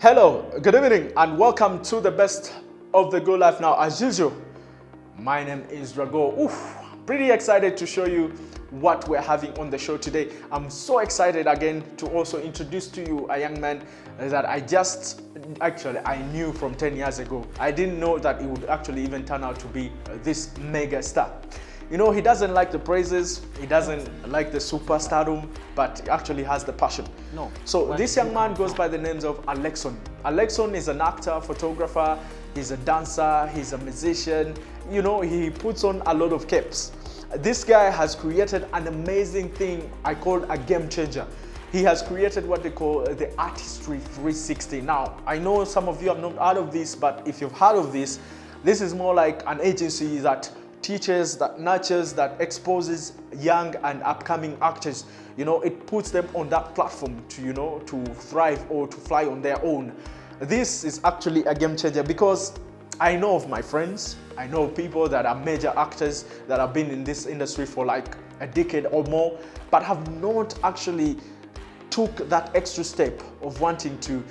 Hello, good evening, and welcome to the best of the good life. Now, as usual, my name is Drago. Pretty excited to show you what we're having on the show today. I'm so excited again to also introduce to you a young man that I knew from 10 years ago. I didn't know that he would actually even turn out to be this mega star. You know, he doesn't like the praises, he doesn't like the superstardom, but he actually has the passion. So this young man goes by the names of Alexon. Alexon is an actor, photographer, he's a dancer, he's a musician. You know, he puts on a lot of caps. This guy has created an amazing thing I call a game changer. He has created what they call the Artistry 360. Now, I know some of you have not heard of this, but if you've heard of this, this is more like an agency that teaches, that nurtures, that exposes young and upcoming actors. You know, it puts them on that platform to, you know, to thrive or to fly on their own. This is actually a game changer because I know of my friends, I know people that are major actors that have been in this industry for like a decade or more, but have not actually took that extra step of wanting to,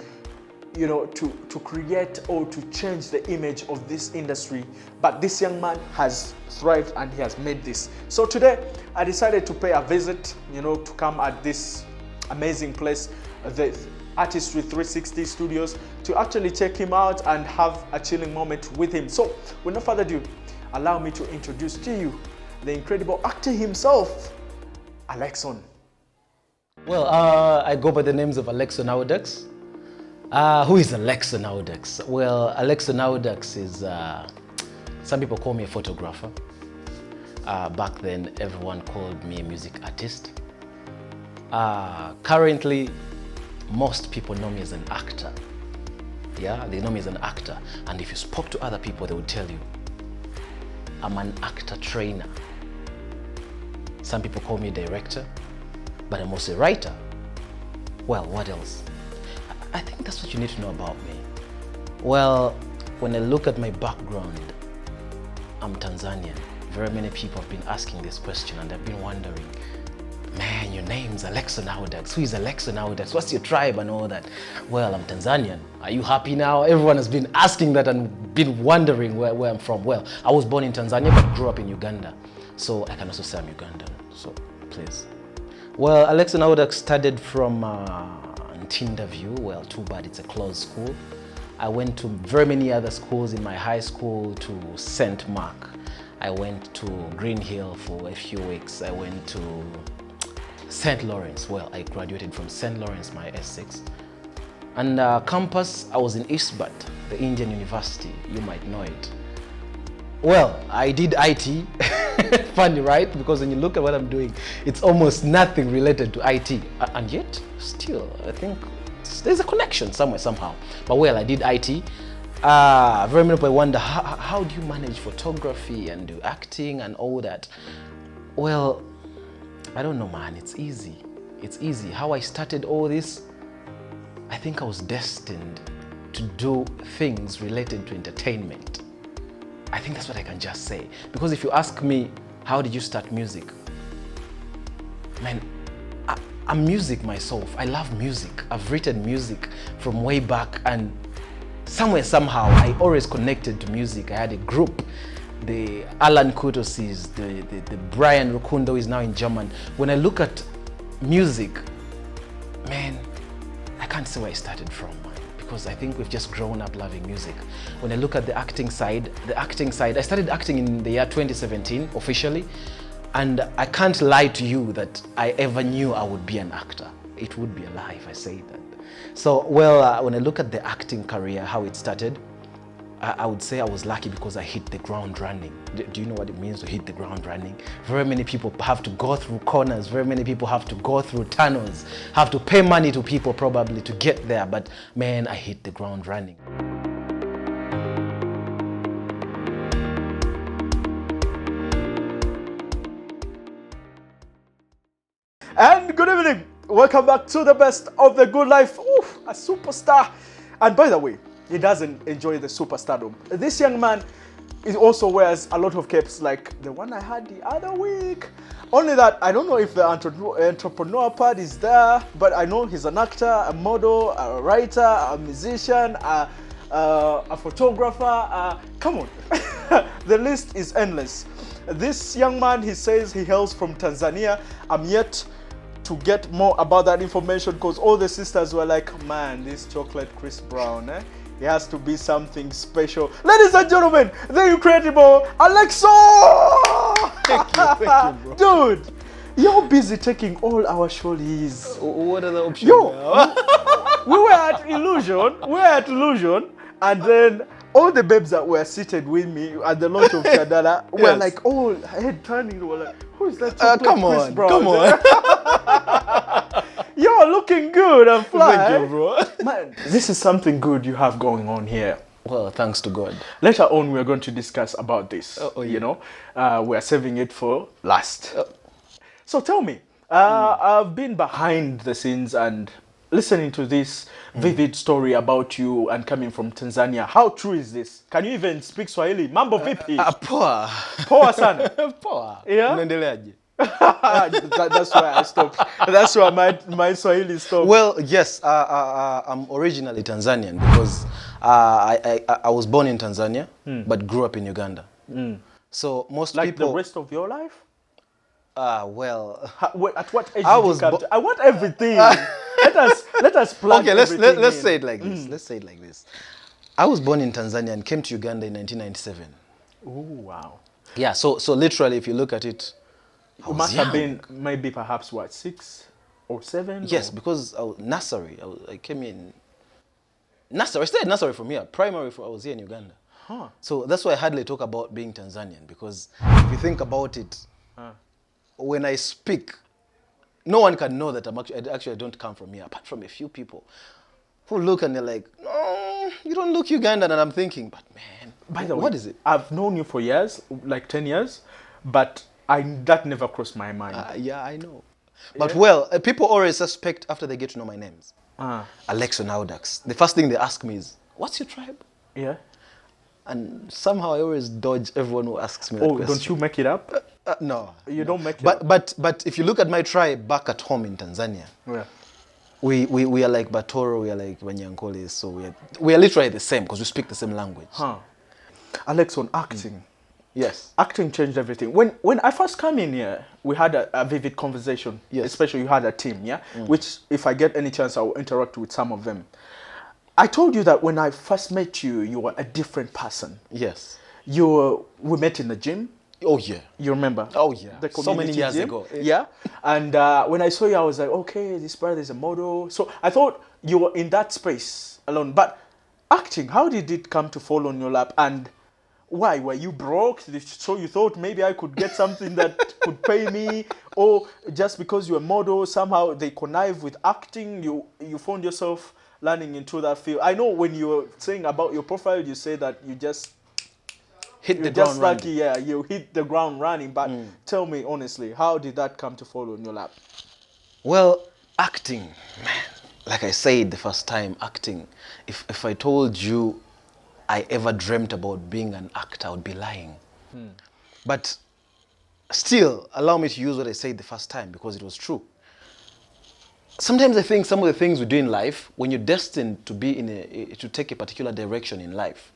you know, to create or to change the image of this industry. But this young man has thrived and he has made this. So today I decided to pay a visit, you know, to come at this amazing place, the Artistry 360 Studios, to actually check him out and have a chilling moment with him. So with no further ado, allow me to introduce to you the incredible actor himself, Alexon. Well, I go by the names of Alexon AUDAX. Who is Alexon AUDAX? Well, Alexon AUDAX is, some people call me a photographer. Back then, everyone called me a music artist. Currently, most people know me as an actor. Yeah, they know me as an actor. And if you spoke to other people, they would tell you, I'm an actor trainer. Some people call me a director, but I'm also a writer. Well, what else? I think that's what you need to know about me. Well, when I look at my background, I'm Tanzanian. Very many people have been asking this question and I've been wondering, man, your name's Alexon AUDAX. Who is Alexon AUDAX? What's your tribe and all that? Well, I'm Tanzanian. Are you happy now? Everyone has been asking that and been wondering where I'm from. Well, I was born in Tanzania but grew up in Uganda. So I can also say I'm Ugandan. So please. Well, Alexon AUDAX started from Tinderview. Well, too bad it's a closed school. I went to very many other schools in my high school, to St. Mark. I went to Green Hill for a few weeks. I went to St. Lawrence. Well, I graduated from St. Lawrence, my S6. And campus, I was in Eastbut, the Indian University. You might know it. Well, I did IT. Funny, right? Because when you look at what I'm doing, it's almost nothing related to IT. And yet, still, I think there's a connection somewhere, somehow. But well, I did IT. Very many people wonder, how do you manage photography and do acting and all that? Well, I don't know, man. It's easy. It's easy. How I started all this, I think I was destined to do things related to entertainment. I think that's what I can just say. Because if you ask me, how did you start music? Man, I'm music myself. I love music. I've written music from way back, and somewhere, somehow, I always connected to music. I had a group, the Alan Kutosis, the Brian Rukundo is now in German. When I look at music, man, I can't say where I started from. Because I think we've just grown up loving music. When I look at the acting side, I started acting in the year 2017 officially, and I can't lie to you that I ever knew I would be an actor. It would be a lie if I say that. So, well, when I look at the acting career, how it started, I would say I was lucky because I hit the ground running. Do you know what it means to hit the ground running? Very many people have to go through corners. Very many people have to go through tunnels, have to pay money to people probably to get there. But man, I hit the ground running. And good evening. Welcome back to the best of the good life. A superstar. And by the way, he doesn't enjoy the superstardom. This young man he also wears a lot of capes, like the one I had the other week. Only that I don't know if the entrepreneur part is there, but I know he's an actor, a model, a writer, a musician, a photographer. Come on, the list is endless. This young man, he says he hails from Tanzania. I'm yet to get more about that information because all the sisters were like, man, this chocolate Chris Brown, it has to be something special. Ladies and gentlemen, the incredible Alexon! Thank you, bro. Dude, you're busy taking all our shorties. What are the options? Yo, we were at Illusion, and then all the babes that were seated with me at the launch of Chadala were Yes. like, all head turning, were like, who is that chocolate Come Chris on, Brown? come on. You're looking good and fly. Thank you, bro. Man, this is something good you have going on here. Well, thanks to God. Later on, we're going to discuss about this. Oh, yeah. You know, we're saving it for last. So tell me, I've been behind the scenes and listening to this vivid story about you and coming from Tanzania. How true is this? Can you even speak Swahili? Mambo vipi? Poa. Poa sana. Poa. Yeah? Unaendeleaje? That's where I stopped. That's where my Swahili stopped. Well, yes, I'm originally Tanzanian because I was born in Tanzania but grew up in Uganda. So most like people... the rest of your life? Well... At what age I did you was come to? I want everything. let us plan. Okay, let's in. say it like this. Let's say it like this. I was born in Tanzania and came to Uganda in 1997. Oh, wow. Yeah, so literally if you look at it, You must have been maybe perhaps what, 6 or 7? Yes, or? because I was nursery. I came in nursery. I stayed nursery from here. Primary, I was here in Uganda. Huh. So that's why I hardly talk about being Tanzanian, because if you think about it, when I speak, no one can know that I don't come from here, apart from a few people who look and they're like, no, you don't look Ugandan. And I'm thinking, but man, by the way, what is it? I've known you for years, like 10 years, but that never crossed my mind. Yeah, I know. But well, people always suspect after they get to know my names. Alexon AUDAX. The first thing they ask me is, what's your tribe? Yeah. And somehow I always dodge everyone who asks me that question. Don't you make it up? No. You don't make it up? But if you look at my tribe back at home in Tanzania, Yeah. we are like Batoro, we are like Wanyankolis, so we are literally the same because we speak the same language. Alexon, acting. Yes. Acting changed everything. When I first came in here, we had a vivid conversation. Yes. Especially you had a team, yeah? Which, if I get any chance, I will interact with some of them. I told you that when I first met you, you were a different person. Yes. We met in the gym. Oh, yeah. You remember? Oh, yeah. The So many community years gym. ago. Yeah. And when I saw you, I was like, okay, this brother is a model. So I thought you were in that space alone. But acting, how did it come to fall on your lap? And why? Were you broke? So you thought maybe I could get something that could pay me? Or just because you're a model, somehow they connive with acting, you found yourself learning into that field? I know when you were saying about your profile, you say that you just Hit the ground running. lucky, yeah, you hit the ground running. But tell me honestly, how did that come to fall on your lap? Well, acting, man, like I said the first time, acting, if I told you I ever dreamt about being an actor, I would be lying. But still, allow me to use what I said the first time because it was true. Sometimes I think some of the things we do in life, when you're destined to be to take a particular direction in life,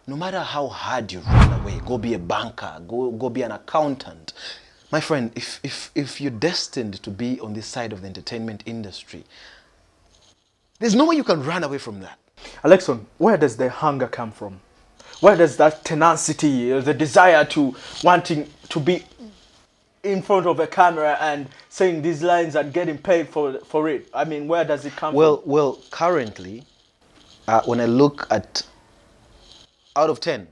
no matter how hard you run away, go be a banker, go be an accountant. My friend, if you're destined to be on this side of the entertainment industry, there's no way you can run away from that. Alexon, where does the hunger come from? Where does that tenacity, the desire to wanting to be in front of a camera and saying these lines and getting paid for it? I mean, where does it come from? Well, currently, when I look at out of 10,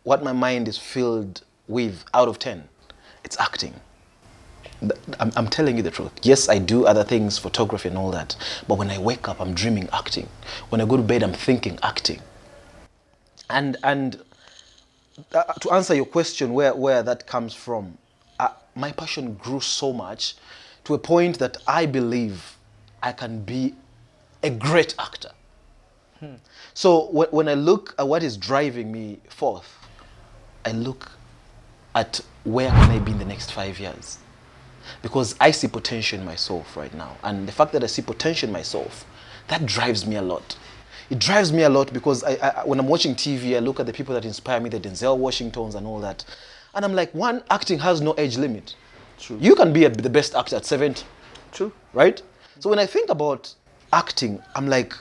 what my mind is filled with out of 10, it's acting. I'm telling you the truth. Yes, I do other things, photography and all that. But when I wake up, I'm dreaming acting. When I go to bed, I'm thinking acting. And to answer your question, where that comes from, my passion grew so much to a point that I believe I can be a great actor. So when I look at what is driving me forth, I look at where can I be in the next 5 years. Because I see potential in myself right now. And the fact that I see potential in myself, that drives me a lot. It drives me a lot because when I'm watching TV, I look at the people that inspire me, the Denzel Washingtons and all that. And I'm like, one, acting has no age limit. True. You can be the best actor at 70. True. Right? So when I think about acting, I'm like,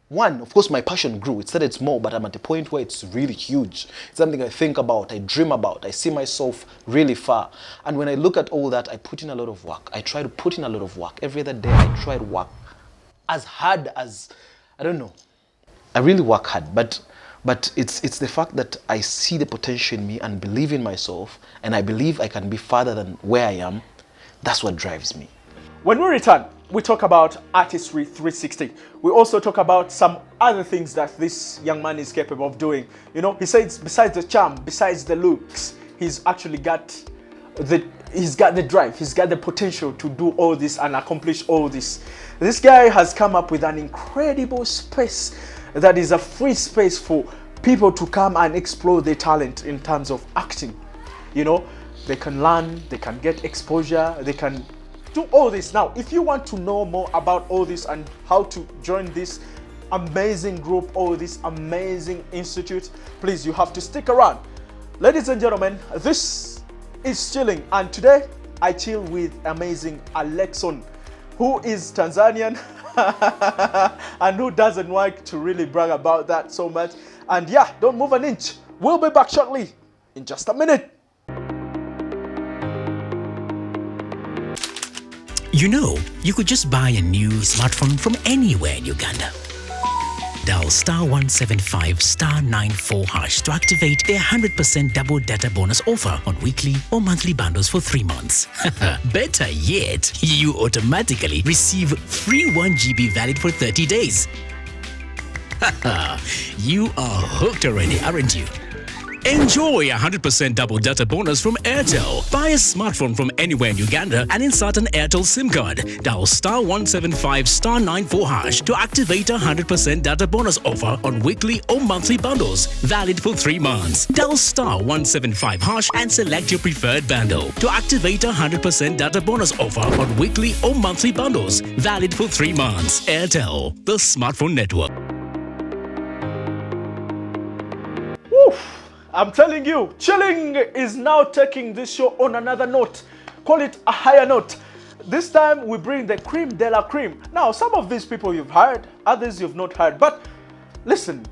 one, of course, my passion grew. It started small, but I'm at a point where it's really huge. It's something I think about, I dream about, I see myself really far. And when I look at all that, I put in a lot of work. I try to put in a lot of work. Every other day, I try to work as hard as, I don't know. I really work hard, but it's the fact that I see the potential in me and believe in myself, and I believe I can be farther than where I am. That's what drives me. When we return, we talk about Artistry 360. We also talk about some other things that this young man is capable of doing. You know, he says besides the charm, besides the looks, he's actually got the drive, he's got the potential to do all this and accomplish all this. This guy has come up with an incredible space that is a free space for people to come and explore their talent in terms of acting. You know, they can learn, they can get exposure, they can do all this. Now, if you want to know more about all this and how to join this amazing group or this amazing institute, please, you have to stick around. Ladies and gentlemen, this is Chilling, and today I chill with amazing Alexon, who is Tanzanian and who doesn't like to really brag about that so much. And yeah, don't move an inch. We'll be back shortly in just a minute. You know, you could just buy a new smartphone from anywhere in Uganda. Dial *175 *94 hash to activate their 100% double data bonus offer on weekly or monthly bundles for 3 months. Better yet, you automatically receive free 1 GB valid for 30 days. You are hooked already, aren't you? Enjoy a 100% double data bonus from Airtel. Buy a smartphone from anywhere in Uganda and insert an Airtel SIM card. Dial *175 *94 hash to activate a 100% data bonus offer on weekly or monthly bundles, valid for 3 months. Dial *175 hash and select your preferred bundle to activate a 100% data bonus offer on weekly or monthly bundles, valid for 3 months. Airtel, the smartphone network. I'm telling you, Chilling is now taking this show on another note. Call it a higher note. This time we bring the cream de la cream. Now, some of these people you've heard, others you've not heard. But listen,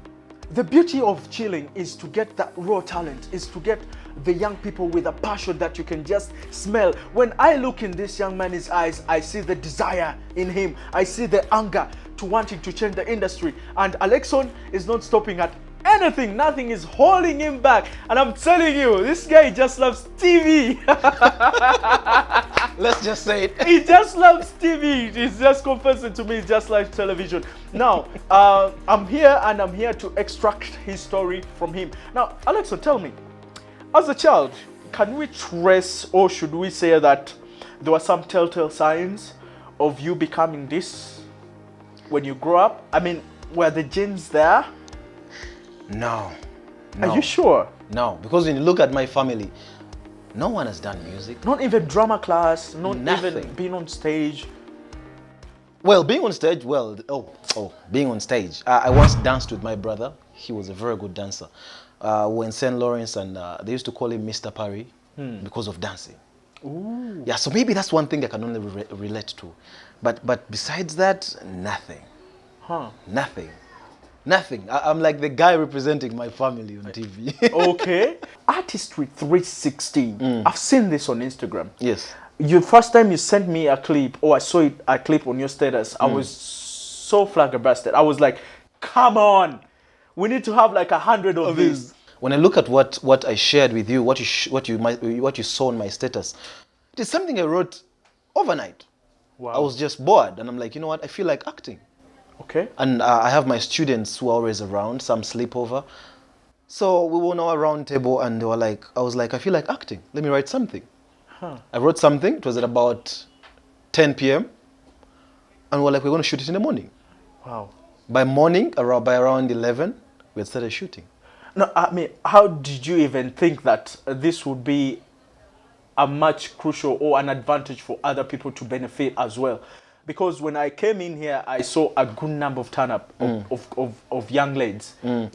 the beauty of Chilling is to get that raw talent, is to get the young people with a passion that you can just smell. When I look in this young man's eyes, I see the desire in him. I see the anger to wanting to change the industry. And Alexon is not stopping at anything. Nothing is holding him back. And I'm telling you, this guy just loves TV. Let's just say it. He just loves TV. He's just confessing to me, he just likes television. Now, I'm here to extract his story from him. Now, Alexon, tell me, as a child, can we trace, or should we say that there were some telltale signs of you becoming this when you grew up? I mean, were the genes there? No. Are you sure? No, because when you look at my family, no one has done music. Not even drama class, not Nothing. even being on stage. Well, being on stage, being on stage. I once danced with my brother. He was a very good dancer. We're in St. Lawrence, and they used to call him Mr. Parry because of dancing. Ooh. Yeah, so maybe that's one thing I can only relate to. But besides that, nothing. Huh. Nothing. I'm like the guy representing my family on TV. Okay. Artistry 360. I've seen this on Instagram. Yes. The first time you sent me a clip, or I saw a clip on your status, I was so flabbergasted. I was like, come on. We need to have like 100 of these. When I look at what I shared with you, what you saw on my status, it is something I wrote overnight. Wow. I was just bored, and I'm like, you know what? I feel like acting. Okay. And I have my students who are always around. Some sleep over. So we were on our round table, and they were like, I was like, I feel like acting. Let me write something. Huh. I wrote something. It was at about 10 p.m. And we were like, we're going to shoot it in the morning. Wow. By around 11, we had started shooting. No, I mean, how did you even think that this would be a much crucial or an advantage for other people to benefit as well? Because when I came in here, I saw a good number of turn-up of young ladies. You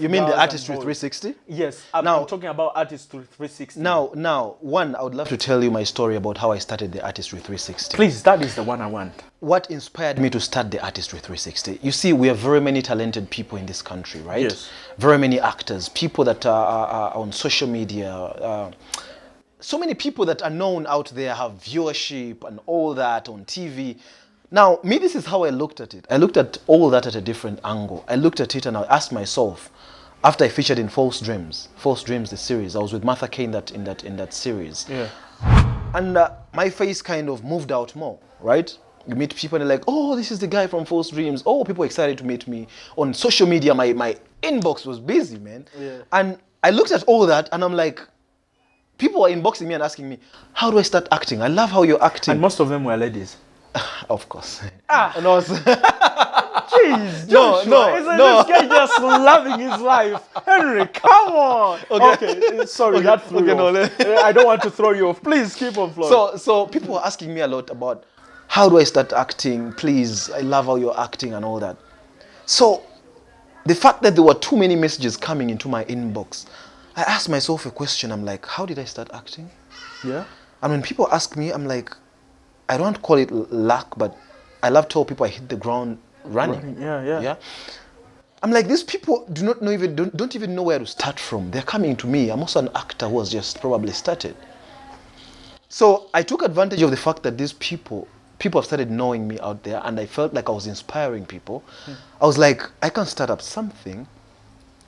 mean the Artistry 360? Yes, I'm talking about Artistry 360. Now, one, I would love to tell you my story about how I started the Artistry 360. Please, that is the one I want. What inspired me to start the Artistry 360? You see, we have very many talented people in this country, right? Yes. Very many actors, people that are on social media, so many people that are known out there, have viewership and all that on TV. Now, me, this is how I looked at it. I looked at all that at a different angle. I looked at it and I asked myself, after I featured in False Dreams, the series, I was with Martha Kay in that series. Yeah. And my face kind of moved out more, right? You meet people and they're like, oh, this is the guy from False Dreams. Oh, people are excited to meet me. On social media, my inbox was busy, man. Yeah. And I looked at all that and I'm like, people are inboxing me and asking me, how do I start acting? I love how you're acting. And most of them were ladies. Of course. No. Jeez, Joshua, this guy just loving his life. Henry, come on. Okay, sorry, that threw you off. I don't want to throw you off. Please keep on flowing. So people were asking me a lot about, how do I start acting? Please, I love how you're acting and all that. So the fact that there were too many messages coming into my inbox, I asked myself a question. I'm like, how did I start acting? Yeah. And when people ask me, I'm like, I don't call it luck, but I love to tell people I hit the ground running. Yeah. I'm like, these people don't even know where to start from. They're coming to me. I'm also an actor who has just probably started. So I took advantage of the fact that these people have started knowing me out there, and I felt like I was inspiring people. I was like, I can start up something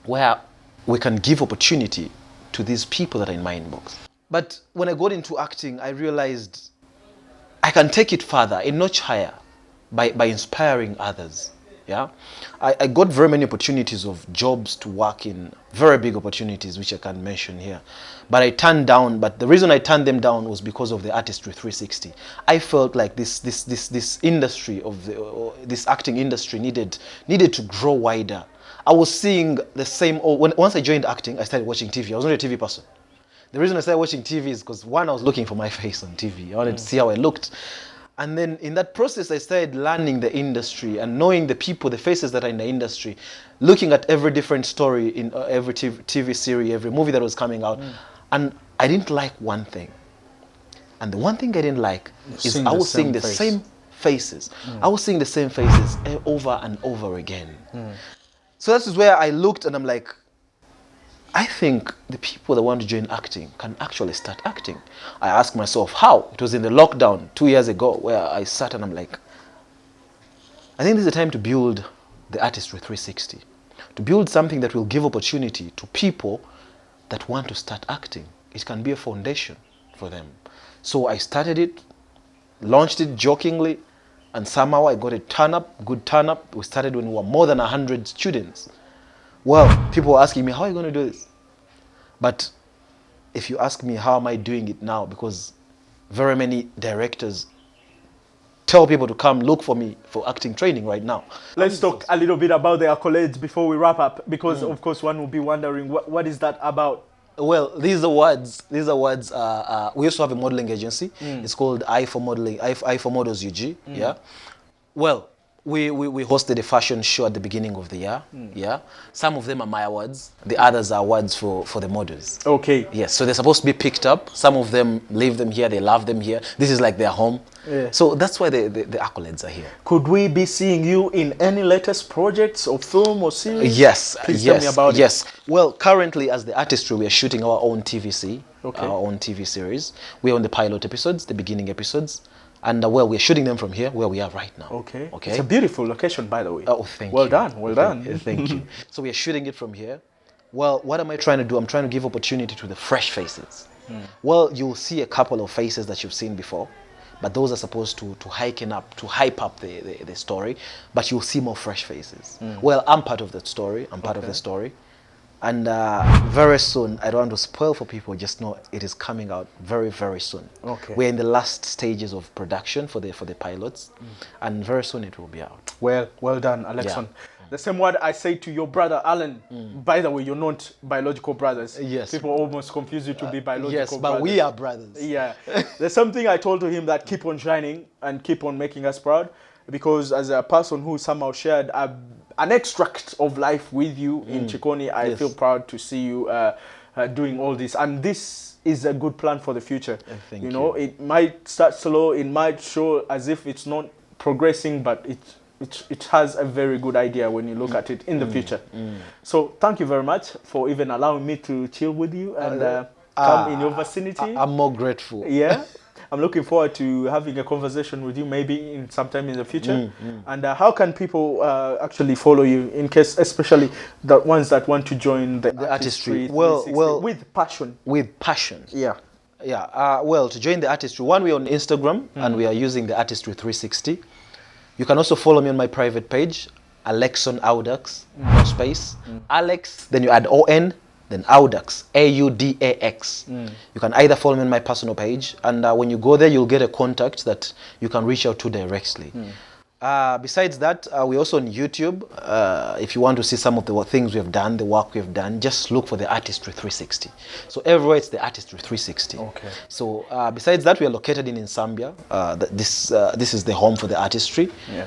where we can give opportunity to these people that are in my inbox. But when I got into acting, I realized I can take it further, a notch higher, by inspiring others. Yeah, I got very many opportunities of jobs to work in, very big opportunities, which I can't mention here. But I turned down, but the reason I turned them down was because of the Artistry 360. I felt like this industry this acting industry needed to grow wider. I was seeing the same, once I joined acting, I started watching TV. I was not a TV person. The reason I started watching TV is because, one, I was looking for my face on TV. I wanted to see how I looked. And then in that process, I started learning the industry and knowing the people, the faces that are in the industry, looking at every different story in every TV series, every movie that was coming out. And I didn't like one thing. And the one thing I didn't like is I was seeing the same faces. I was seeing the same faces over and over again. So this is where I looked and I'm like, I think the people that want to join acting can actually start acting. I asked myself, how? It was in the lockdown 2 years ago where I sat and I'm like, I think this is the time to build the Artistry 360. To build something that will give opportunity to people that want to start acting. It can be a foundation for them. So I started it, launched it jokingly, and somehow I got a good turn up. We started when we were more than 100 students. Well, people were asking me, how are you going to do this? But if you ask me, how am I doing it now? Because very many directors tell people to come look for me for acting training right now. Let's talk a little bit about the accolades before we wrap up, because of course one will be wondering, what is that about? Well, these awards, we also have a modeling agency. It's called I for Models UG. Yeah. Well, we hosted a fashion show at the beginning of the year. Yeah. Some of them are my awards. The others are awards for the models. Okay. Yes. So they're supposed to be picked up. Some of them leave them here. They love them here. This is like their home. Yeah. So that's why the accolades are here. Could we be seeing you in any latest projects or film or series? Yes. Please tell me about it. Yes. Well, currently as the Artistry, we are shooting our own TVC, Okay. our own TV series. We're on the pilot episodes, the beginning episodes. And we're shooting them from here, where we are right now. Okay. It's a beautiful location, by the way. Oh, thank you. Well done. Well done. Thank you. So we are shooting it from here. Well, what am I trying to do? I'm trying to give opportunity to the fresh faces. Well, you'll see a couple of faces that you've seen before, but those are supposed to hype up the story. But you'll see more fresh faces. Well, I'm part of that story. I'm part of the story. And very soon, I don't want to spoil for people, just know it is coming out very, very soon. Okay. We're in the last stages of production for the pilots, and very soon it will be out. Well done, Alexon. Yeah. The same word I say to your brother Alan. By the way, you're not biological brothers. Yes. People almost confuse you to be biological yes, brothers. but we are brothers. Yeah. There's something I told to him that keep on shining and keep on making us proud. Because as a person who somehow shared an extract of life with you in Chikoni, I feel proud to see you doing all this. And this is a good plan for the future. Thank you know, it might start slow, it might show as if it's not progressing, but it has a very good idea when you look at it in the future. So thank you very much for even allowing me to chill with you and come in your vicinity. I'm more grateful. Yeah. I'm looking forward to having a conversation with you maybe in sometime in the future. And how can people actually follow you in case, especially the ones that want to join the Artistry? Well, with passion. With passion. Yeah. Yeah. Well, to join the Artistry, one, we're on Instagram and we are using the Artistry 360. You can also follow me on my private page, Alexon Audax, no space. Alex, then you add O-N, then Audax, A-U-D-A-X. You can either follow me on my personal page, and when you go there, you'll get a contact that you can reach out to directly. Besides that, we're also on YouTube. If you want to see some of the things we have done, the work we have done, just look for the Artistry 360. So everywhere it's the Artistry 360. Okay. So besides that, we are located in Zambia. This is the home for the Artistry. Yeah.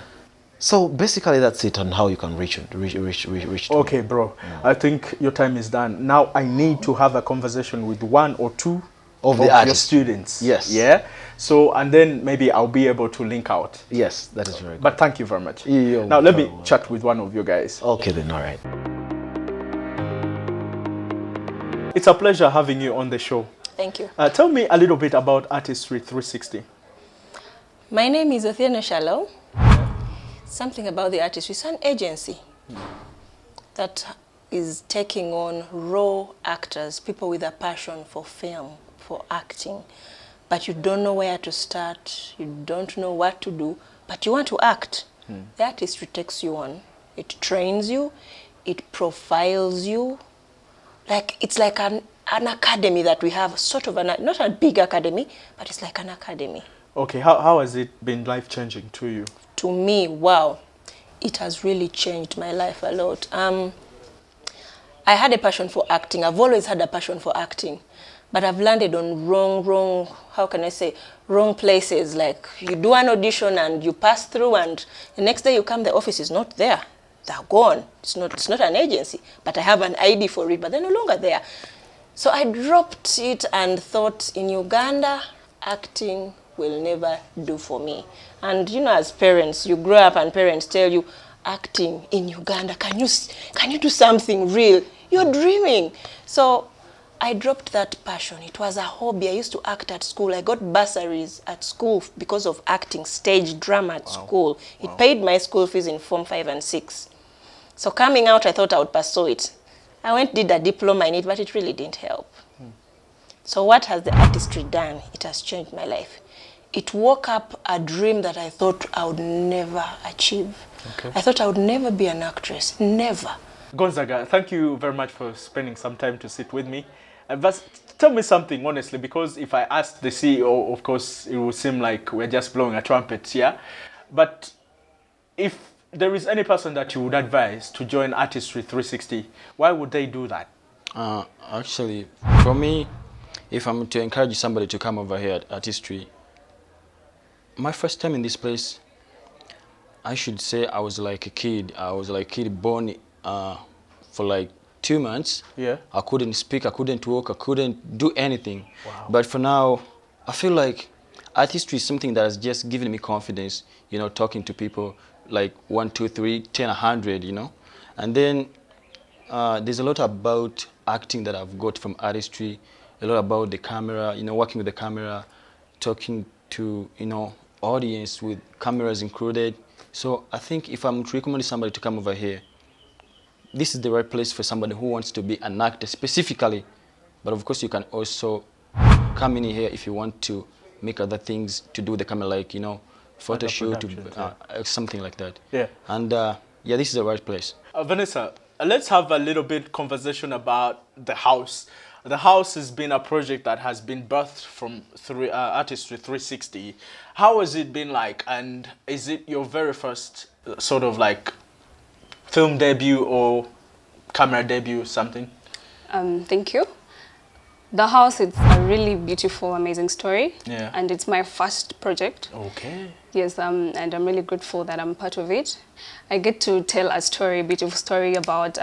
So basically that's it on how you can reach to Okay, me. bro. I think your time is done. Now I need to have a conversation with one or two Of the your artists. students. Yes. Yeah. So, and then maybe I'll be able to link out. Yes, that is very good. But thank you very much. You're Now let me very chat with one of you guys. Okay then, all right. It's a pleasure having you on the show. Thank you. Tell me a little bit about Artistry 360. My name is Othiene Shalom. Something about the Artistry. It's an agency that is taking on raw actors, people with a passion for film, for acting. But you don't know where to start, you don't know what to do, but you want to act. The Artistry takes you on. It trains you, it profiles you. It's like an academy that we have, sort of not a big academy, but it's like an academy. Okay, how has it been life-changing to you? To me, wow, it has really changed my life a lot. I had a passion for acting. I've always had a passion for acting, but I've landed on wrong places. Like you do an audition and you pass through, and the next day you come, the office is not there. They're gone. It's not an agency, but I have an ID for it, but they're no longer there. So I dropped it and thought, in Uganda, acting will never do for me. And you know, as parents, you grow up and parents tell you, acting in Uganda, can you do something real? You're dreaming. So I dropped that passion. It was a hobby. I used to act at school. I got bursaries at school because of acting, stage drama at school. It paid my school fees in Form 5 and 6. So coming out, I thought I would pursue it. I did a diploma in it, but it really didn't help. So what has the Artistry done? It has changed my life. It woke up a dream that I thought I would never achieve. Okay. I thought I would never be an actress, never. Gonzaga, thank you very much for spending some time to sit with me. But tell me something, honestly, because if I asked the CEO, of course, it would seem like we're just blowing a trumpet, yeah? But if there is any person that you would advise to join Artistry 360, why would they do that? Actually, for me, if I'm to encourage somebody to come over here at Artistry, my first time in this place, I should say I was like a kid. I was like a kid born for like 2 months. Yeah. I couldn't speak, I couldn't walk, I couldn't do anything. Wow. But for now, I feel like Artistry is something that has just given me confidence, you know, talking to people like 1, 2, 3, 10, 100, you know. And then there's a lot about acting that I've got from Artistry, a lot about the camera, you know, working with the camera, talking to, you know, audience with cameras included. So I think if I'm recommending somebody to come over here, this is the right place for somebody who wants to be an actor specifically. But of course you can also come in here if you want to make other things to do with the camera, like, you know, photo shoot, something like that. Yeah. And yeah, this is the right place. Vanessa, let's have a little bit conversation about the house. The house has been a project that has been birthed from Artistry 360. How has it been like, and is it your very first sort of like film debut or camera debut, something? Thank you. The House, it's a really beautiful, amazing story. Yeah. And it's my first project. Okay. Yes, and I'm really grateful that I'm part of it. I get to tell a story, beautiful story about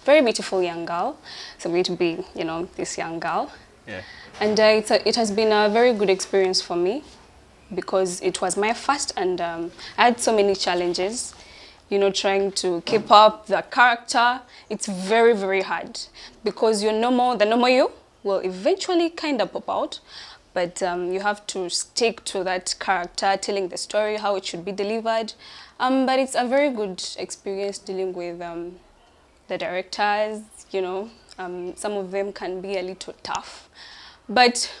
very beautiful young girl. So I'm going to be, you know, this young girl. Yeah. And it has been a very good experience for me because it was my first, and I had so many challenges. You know, trying to keep up the character. It's very, very hard because the normal you will eventually kind of pop out, but you have to stick to that character, telling the story, how it should be delivered. But it's a very good experience dealing with the directors, you know. Some of them can be a little tough. But,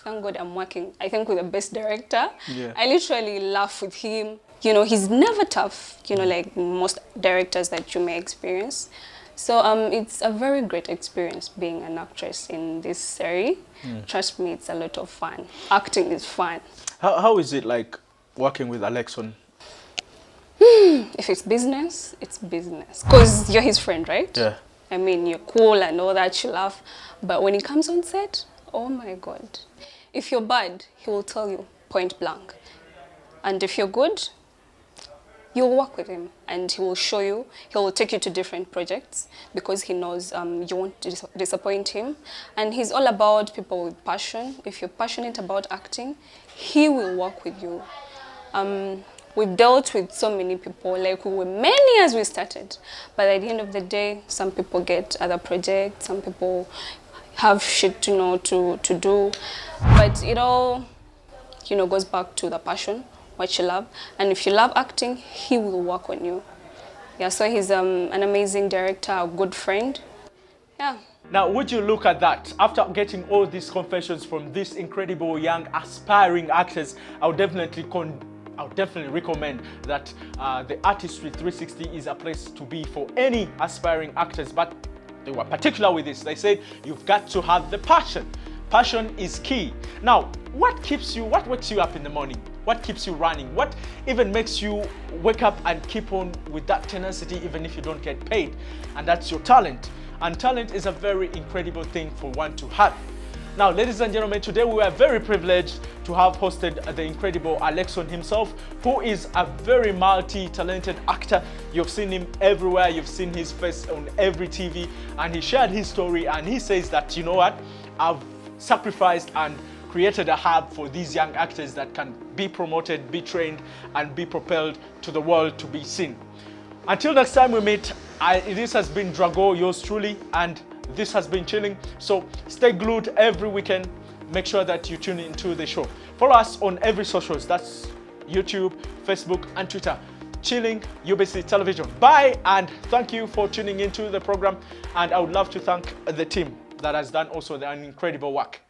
thank God I'm working, I think, with the best director. Yeah. I literally laugh with him. You know, he's never tough, you know, like most directors that you may experience. So it's a very great experience being an actress in this series. Trust me, it's a lot of fun. Acting is fun. How is it like working with Alexon? If it's business, it's business. Because you're his friend, right? Yeah. I mean, you're cool and all that, you laugh. But when he comes on set, oh my God. If you're bad, he will tell you point blank. And if you're good, you'll work with him and he will show you, he will take you to different projects because he knows you won't disappoint him. And he's all about people with passion. If you're passionate about acting, he will work with you. We've dealt with so many people, like we were many as we started. But at the end of the day, some people get other projects, some people have shit to know to do. But it all, you know, goes back to the passion, what you love. And if you love acting, he will work on you. Yeah, so he's an amazing director, a good friend. Yeah. Now, would you look at that? After getting all these confessions from these incredible young aspiring actors, I would definitely recommend that the Artistry 360 is a place to be for any aspiring actors. But they were particular with this. They said you've got to have the passion. Passion is key. Now, what wakes you up in the morning? What keeps you running? What even makes you wake up and keep on with that tenacity even if you don't get paid? And that's your talent. And talent is a very incredible thing for one to have. Now, ladies and gentlemen, today we are very privileged to have hosted the incredible Alexon himself, who is a very multi-talented actor. You've seen him everywhere. You've seen his face on every TV, and he shared his story, and he says that, you know what, I've sacrificed and created a hub for these young actors that can be promoted, be trained, and be propelled to the world to be seen. Until next time we meet, this has been Drago, yours truly, and this has been Chilling. So stay glued every weekend. Make sure that you tune into the show. Follow us on every socials. That's YouTube, Facebook, and Twitter. Chilling UBC Television. Bye, and thank you for tuning into the program. And I would love to thank the team that has done also an incredible work.